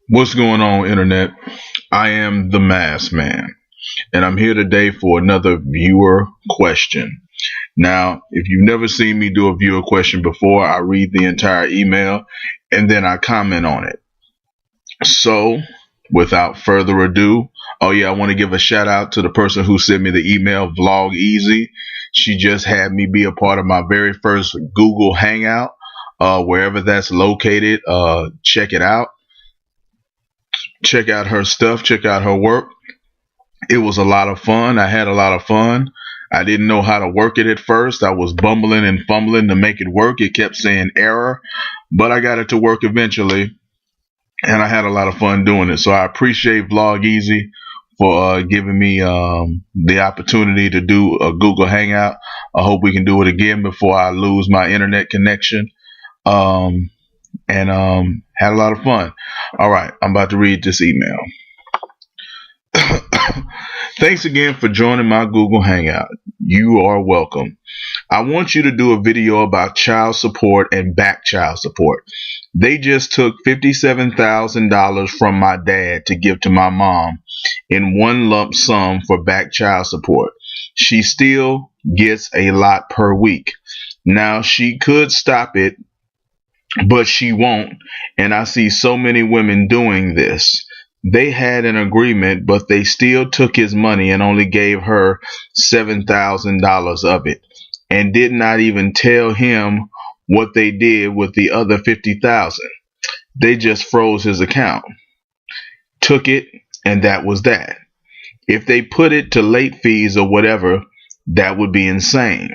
What's going on, Internet? I am the Masked Man, and I'm here today for another viewer question. Now, if you've never seen me do a viewer question before, I read the entire email and then I comment on it. So, without further ado, oh yeah, I want to give a shout out to the person who sent me the email, Vlog Easy. She just had me be a part of my very first Google Hangout. Wherever that's located, check it out. Check out her stuff, check out her work. It was a lot of fun. I had a lot of fun. I didn't know how to work it at first. I was bumbling and fumbling to make it work. It kept saying error, but I got it to work eventually, and I had a lot of fun doing it. So I appreciate Vlog Easy for giving me the opportunity to do a Google Hangout. I hope we can do it again before I lose my internet connection. And had a lot of fun. All right, I'm about to read this email. Thanks again for joining my Google Hangout. You are welcome. I want you to do a video about child support and back child support. They just took $57,000 from my dad to give to my mom in one lump sum for back child support. She still gets a lot per week. Now, she could stop it, but she won't, and I see so many women doing this. They had an agreement, but they still took his money and only gave her $7,000 of it, and did not even tell him what they did with the other $50,000. They just froze his account, took it, and that was that. If they put it to late fees or whatever, that would be insane.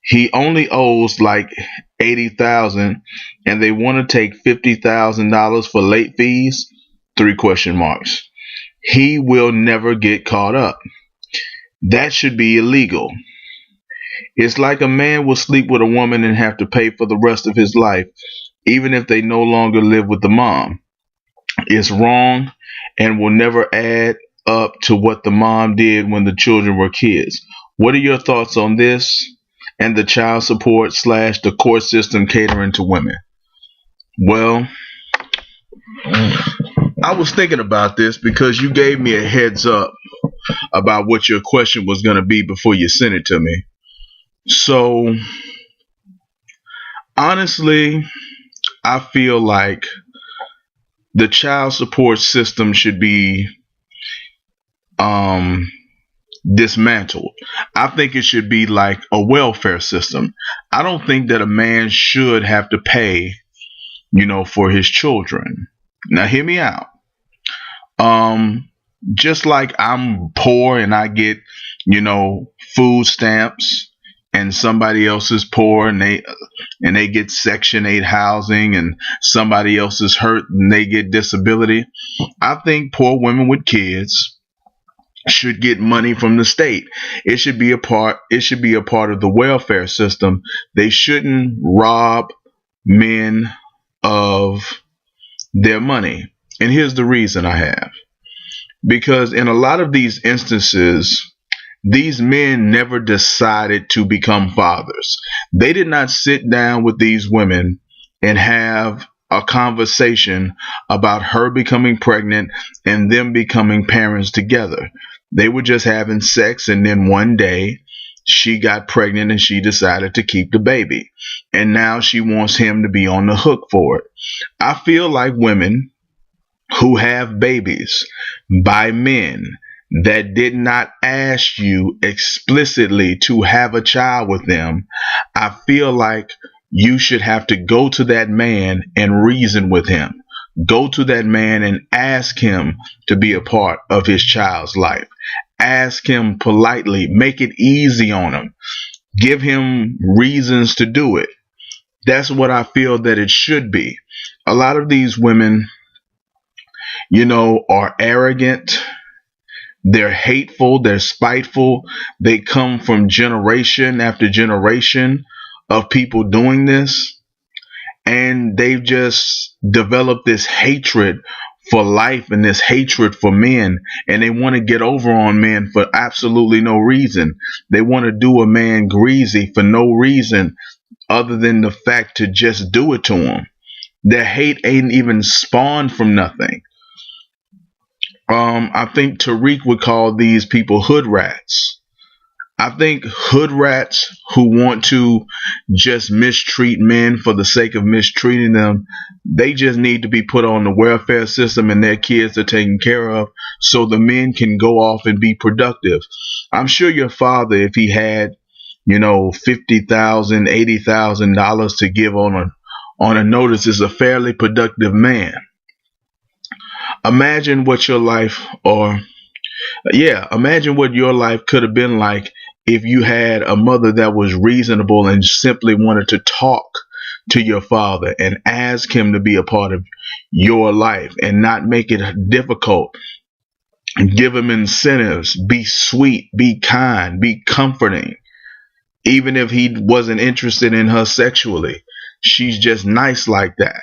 He only owes like $80,000, and they want to take $50,000 for late fees? Three question marks. He will never get caught up. That should be illegal. It's like a man will sleep with a woman and have to pay for the rest of his life, even if they no longer live with the mom. It's wrong and will never add up to what the mom did when the children were kids. What are your thoughts on this and the child support / the court system catering to women? Well, I was thinking about this because you gave me a heads up about what your question was going to be before you sent it to me. So, honestly, I feel like the child support system should be dismantled. I think it should be like a welfare system. I don't think that a man should have to pay, for his children. Now, hear me out. Just like I'm poor and I get, food stamps, and somebody else is poor and they get Section 8 housing, and somebody else is hurt and they get disability. I think poor women with kids should get money from the state. It should be a part of the welfare system. They shouldn't rob men of their money. And here's the reason I have. Because in a lot of these instances, these men never decided to become fathers. They did not sit down with these women and have a conversation about her becoming pregnant and them becoming parents together. They were just having sex, and then one day she got pregnant and she decided to keep the baby. And now she wants him to be on the hook for it. I feel like women who have babies by men that did not ask you explicitly to have a child with them, I feel like you should have to go to that man and reason with him. Go to that man and ask him to be a part of his child's life. Ask him politely. Make it easy on him. Give him reasons to do it. That's what I feel that it should be. A lot of these women, are arrogant. They're hateful. They're spiteful. They come from generation after generation of people doing this. And they've just developed this hatred for life and this hatred for men. And they want to get over on men for absolutely no reason. They want to do a man greasy for no reason other than the fact to just do it to him. Their hate ain't even spawned from nothing. I think Tariq would call these people hood rats. I think hood rats who want to just mistreat men for the sake of mistreating them, they just need to be put on the welfare system and their kids are taken care of so the men can go off and be productive. I'm sure your father, if he had, $50,000, $80,000 to give on a notice, is a fairly productive man. Imagine what your life or Yeah, imagine what your life could have been like if you had a mother that was reasonable and simply wanted to talk to your father and ask him to be a part of your life and not make it difficult. Give him incentives, be sweet, be kind, be comforting. Even if he wasn't interested in her sexually, she's just nice like that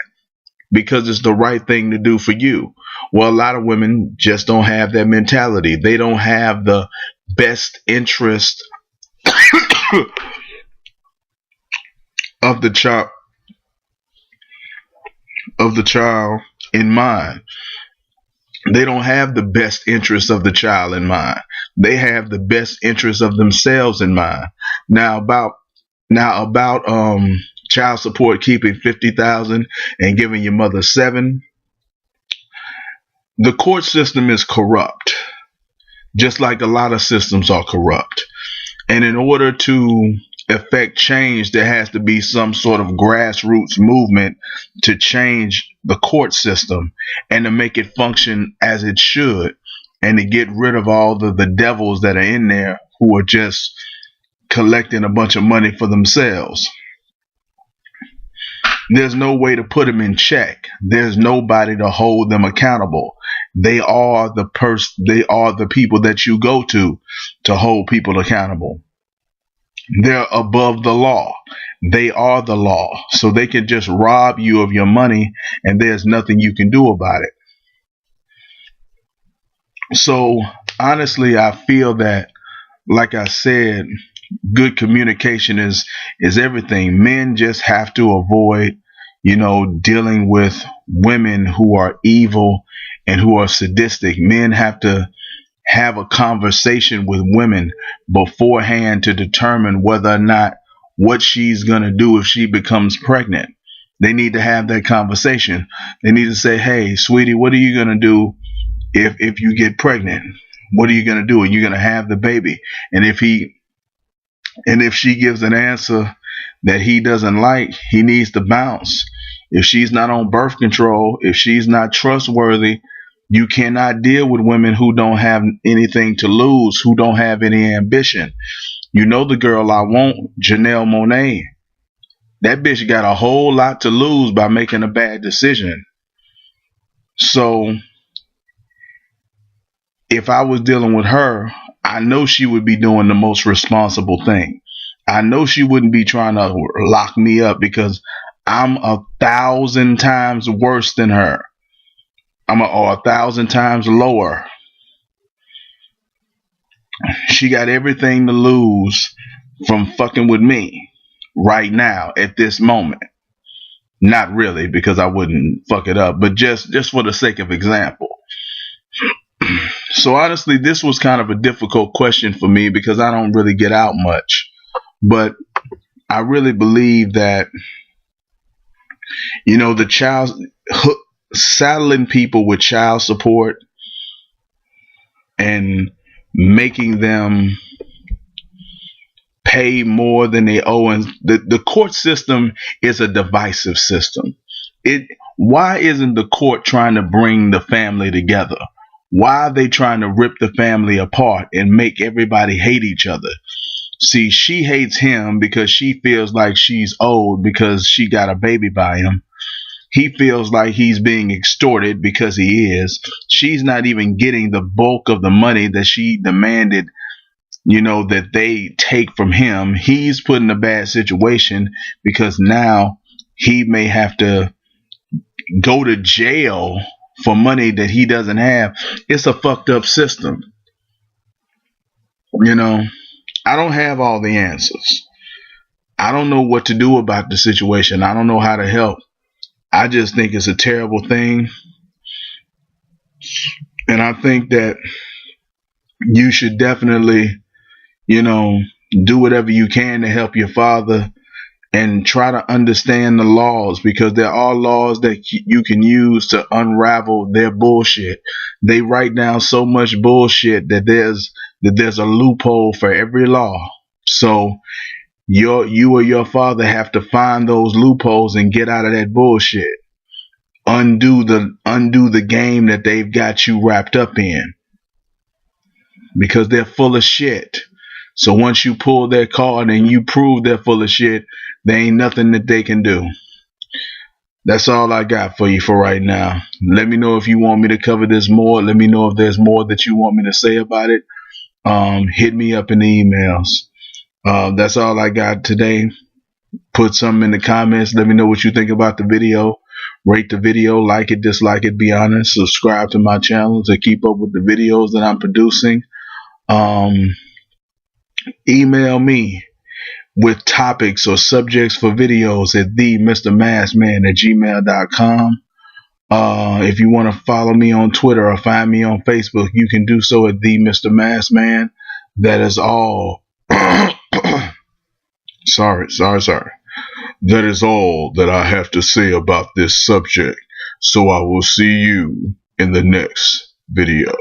because it's the right thing to do for you. Well, a lot of women just don't have that mentality. They don't have the best interest of the child in mind. They don't have the best interest of the child in mind. They have the best interest of themselves in mind. Now about child support, keeping 50,000 and giving your mother 7. The court system is corrupt, just like a lot of systems are corrupt. And in order to effect change, there has to be some sort of grassroots movement to change the court system and to make it function as it should and to get rid of all the devils that are in there who are just collecting a bunch of money for themselves. There's no way to put them in check. There's nobody to hold them accountable. They are the people that you go to hold people accountable. They're above the law. They are the law. So they can just rob you of your money and there's nothing you can do about it. So honestly, I feel that, like I said, good communication is everything. Men just have to avoid, dealing with women who are evil and who are sadistic. Men have to have a conversation with women beforehand to determine whether or not what she's going to do if she becomes pregnant. They need to have that conversation. They need to say, "Hey, sweetie, what are you going to do if you get pregnant? What are you going to do? Are you going to have the baby?" And if she gives an answer that he doesn't like, he needs to bounce. If she's not on birth control, if she's not trustworthy, you cannot deal with women who don't have anything to lose, who don't have any ambition. You know the girl I want, Janelle Monáe. That bitch got a whole lot to lose by making a bad decision. So if I was dealing with her, I know she would be doing the most responsible thing. I know she wouldn't be trying to lock me up because I'm 1,000 times worse than her. Or 1,000 times lower. She got everything to lose from fucking with me right now at this moment. Not really, because I wouldn't fuck it up, but just for the sake of example. So honestly, this was kind of a difficult question for me because I don't really get out much. But I really believe that, the child saddling people with child support and making them pay more than they owe, and the court system is a divisive system. Why isn't the court trying to bring the family together? Why are they trying to rip the family apart and make everybody hate each other? See, she hates him because she feels like she's owed because she got a baby by him. He feels like he's being extorted because he is. She's not even getting the bulk of the money that she demanded, that they take from him. He's put in a bad situation because now he may have to go to jail for money that he doesn't have. It's a fucked up system. I don't have all the answers. I don't know what to do about the situation. I don't know how to help. I just think it's a terrible thing. And I think that you should definitely, you know, do whatever you can to help your father and try to understand the laws, because there are laws that you can use to unravel their bullshit. They write down so much bullshit that there's a loophole for every law. So you or your father have to find those loopholes and get out of that bullshit. Undo the game that they've got you wrapped up in, because they're full of shit. So once you pull their card and you prove they're full of shit, there ain't nothing that they can do. That's all I got for you for right now. Let me know if you want me to cover this more. Let me know if there's more that you want me to say about it. Hit me up in the emails. That's all I got today. Put something in the comments. Let me know what you think about the video. Rate the video, like it, dislike it, be honest. Subscribe to my channel to keep up with the videos that I'm producing. Email me with topics or subjects for videos at TheMrMaskman@gmail.com. If you want to follow me on Twitter or find me on Facebook, you can do so at TheMrMaskman. That is all. sorry. That is all that I have to say about this subject. So I will see you in the next video.